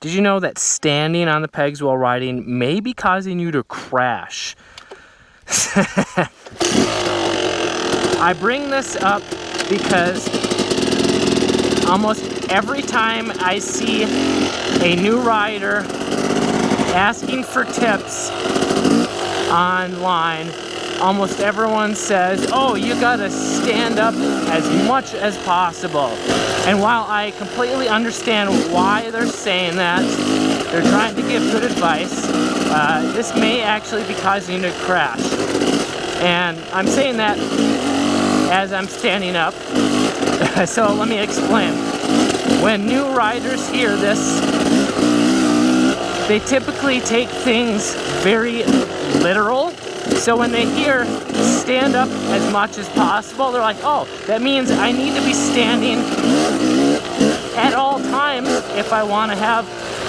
Did you know that standing on the pegs while riding may be causing you to crash? I bring this up because almost every time I see a new rider asking for tips online, almost everyone says, oh, you gotta stand up as much as possible. And while I completely understand why they're saying that, they're trying to give good advice, this may actually be causing you to crash. And I'm saying that as I'm standing up. So let me explain. When new riders hear this, they typically take things very literal. So when they hear stand up as much as possible, they're like, oh, that means I need to be standing at all times if I want to have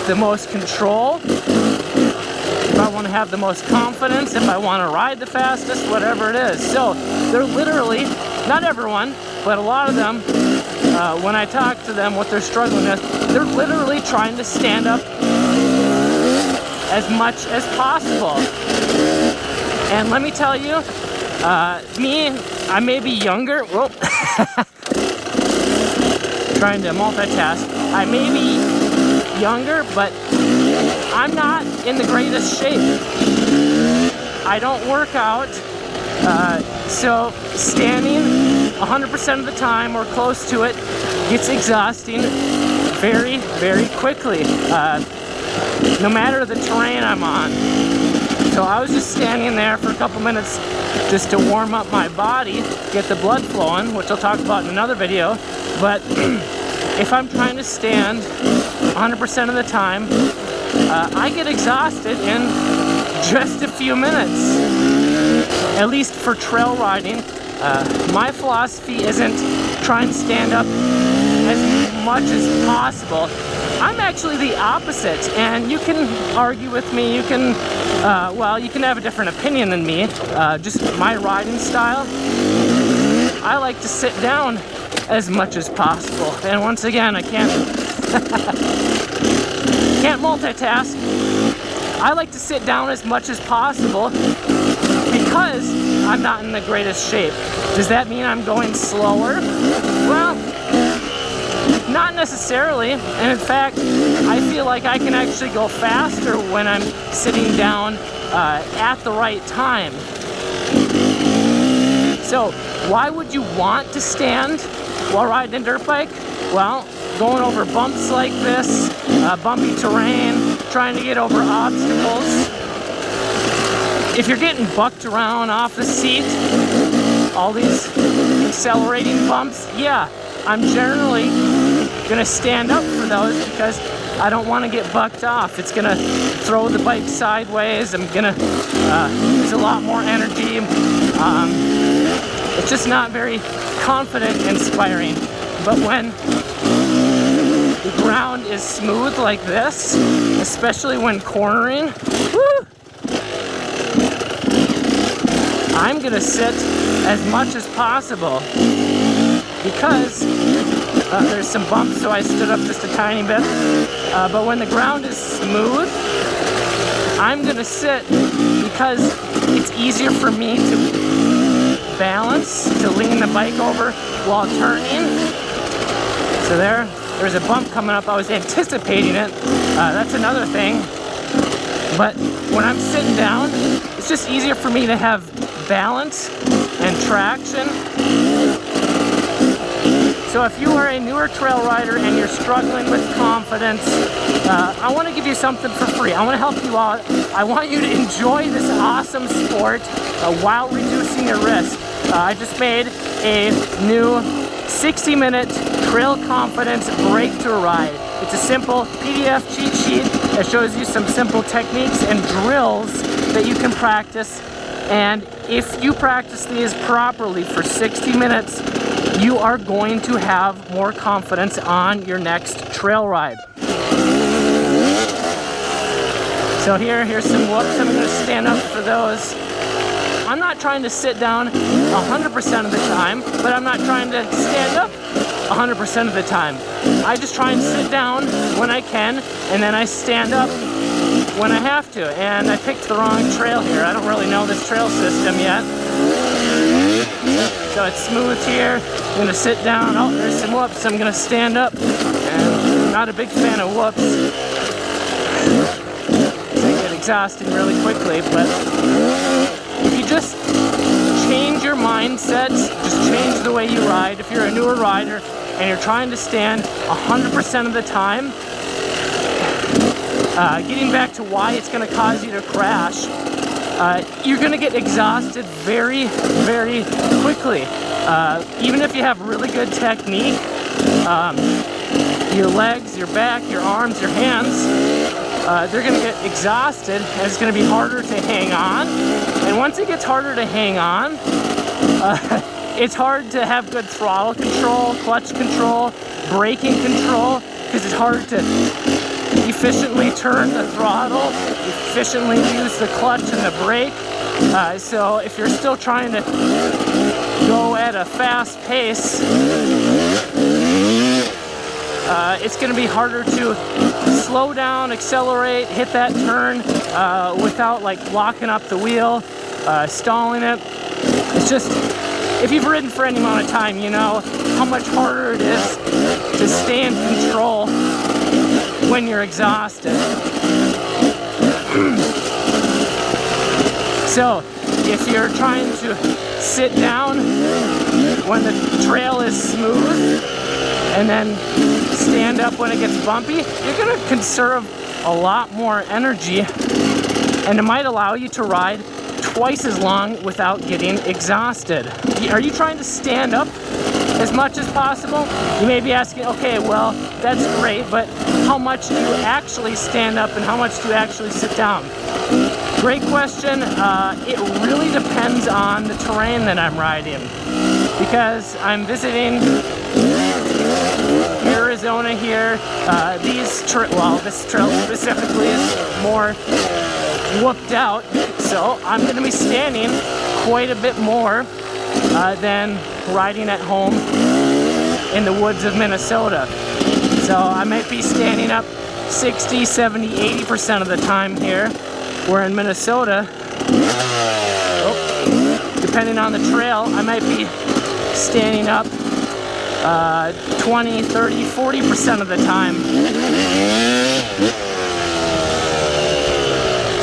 the most control, if I want to have the most confidence, if I want to ride the fastest, whatever it is. So they're literally, not everyone, but a lot of them, when I talk to them, what they're struggling with, they're literally trying to stand up as much as possible. And let me tell you, I may be younger, whoa, trying to multitask. I may be younger, but I'm not in the greatest shape. I don't work out, so standing 100% of the time or close to it gets exhausting very, very quickly, no matter the terrain I'm on. So I was just standing there for a couple minutes just to warm up my body, get the blood flowing, which I'll talk about in another video. But if I'm trying to stand 100% of the time, I get exhausted in just a few minutes. At least for trail riding, my philosophy isn't trying to stand up as much as possible. I'm actually the opposite, and you can argue with me, you can, well, you can have a different opinion than me, just my riding style. I like to sit down as much as possible, and once again, I can't multitask. I like to sit down as much as possible because I'm not in the greatest shape. Does that mean I'm going slower? Well, not necessarily, and in fact, I feel like I can actually go faster when I'm sitting down at the right time. So, why would you want to stand while riding a dirt bike? Well, going over bumps like this, bumpy terrain, trying to get over obstacles. If you're getting bucked around off the seat, all these accelerating bumps, yeah, I'm generally gonna stand up for those because I don't want to get bucked off. It's gonna throw the bike sideways. I'm gonna use a lot more energy. It's just not very confident inspiring. But when the ground is smooth like this, especially when cornering, woo, I'm gonna sit as much as possible because there's some bumps, so I stood up just a tiny bit. But when the ground is smooth, I'm gonna sit because it's easier for me to balance, to lean the bike over while turning. So there's a bump coming up. I was anticipating it. That's another thing. But when I'm sitting down, it's just easier for me to have balance and traction. So if you are a newer trail rider and you're struggling with confidence, I want to give you something for free. I want to help you out. I want you to enjoy this awesome sport while reducing your risk. I just made a new 60-minute trail confidence breakthrough ride. It's a simple PDF cheat sheet that shows you some simple techniques and drills that you can practice. And if you practice these properly for 60 minutes, you are going to have more confidence on your next trail ride. So here's some whoops. I'm going to stand up for those. I'm not trying to sit down 100% of the time, but I'm not trying to stand up 100% of the time. I just try and sit down when I can, and then I stand up when I have to. And I picked the wrong trail here. I don't really know this trail system yet. So it's smooth here. I'm gonna sit down. Oh, there's some whoops. I'm gonna stand up. And I'm not a big fan of whoops. They get exhausting really quickly, but if you just change your mindset, just change the way you ride. If you're a newer rider and you're trying to stand 100% of the time, getting back to why it's going to cause you to crash, you're going to get exhausted very, very quickly. Even if you have really good technique, your legs, your back, your arms, your hands, they're going to get exhausted, and it's going to be harder to hang on. And once it gets harder to hang on, it's hard to have good throttle control, clutch control, braking control, because it's hard to efficiently turn the throttle, efficiently use the clutch and the brake. So if you're still trying to go at a fast pace, it's going to be harder to slow down, accelerate, hit that turn without like locking up the wheel, stalling it. It's just, if you've ridden for any amount of time, you know how much harder it is to stay in control when you're exhausted. So if you're trying to sit down when the trail is smooth and then stand up when it gets bumpy, you're going to conserve a lot more energy, and it might allow you to ride twice as long without getting exhausted. Are you trying to stand up as much as possible? You may be asking, okay, well, that's great, but how much do you actually stand up and how much do you actually sit down? Great question. It really depends on the terrain that I'm riding, because I'm visiting Arizona here. This trail specifically is more whooped out, so I'm going to be standing quite a bit more than riding at home in the woods of Minnesota. So I might be standing up 60, 70, 80% of the time here, where in Minnesota, depending on the trail, I might be standing up 20, 30, 40% of the time.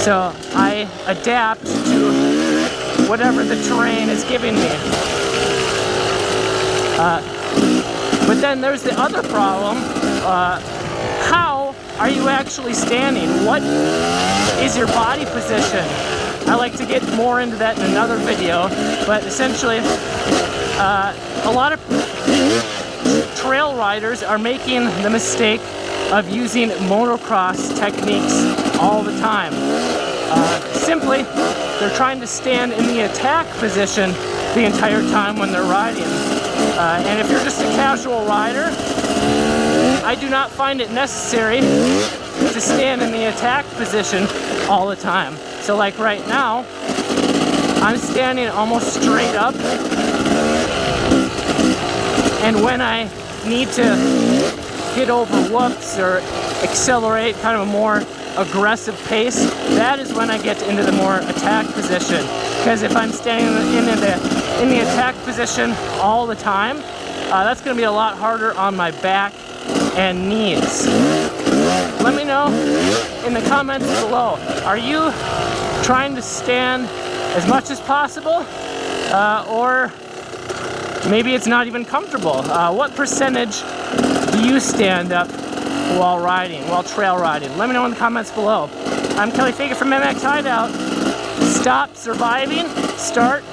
So I adapt to whatever the terrain is giving me. But then there's the other problem. How are you actually standing? What is your body position? I like to get more into that in another video, but essentially a lot of trail riders are making the mistake of using motocross techniques all the time. Simply, they're trying to stand in the attack position the entire time when they're riding. And if you're just a casual rider, I do not find it necessary to stand in the attack position all the time. So like right now, I'm standing almost straight up, and when I need to get over whoops or accelerate kind of a more aggressive pace, that is when I get into the more attack position. Because if I'm standing in the attack position all the time, that's going to be a lot harder on my back and knees. Let me know in the comments below. Are you trying to stand as much as possible, or maybe it's not even comfortable? What percentage do you stand up while trail riding? Let me know in the comments below. I'm Kelly Fagan from MXHideout. Stop surviving, start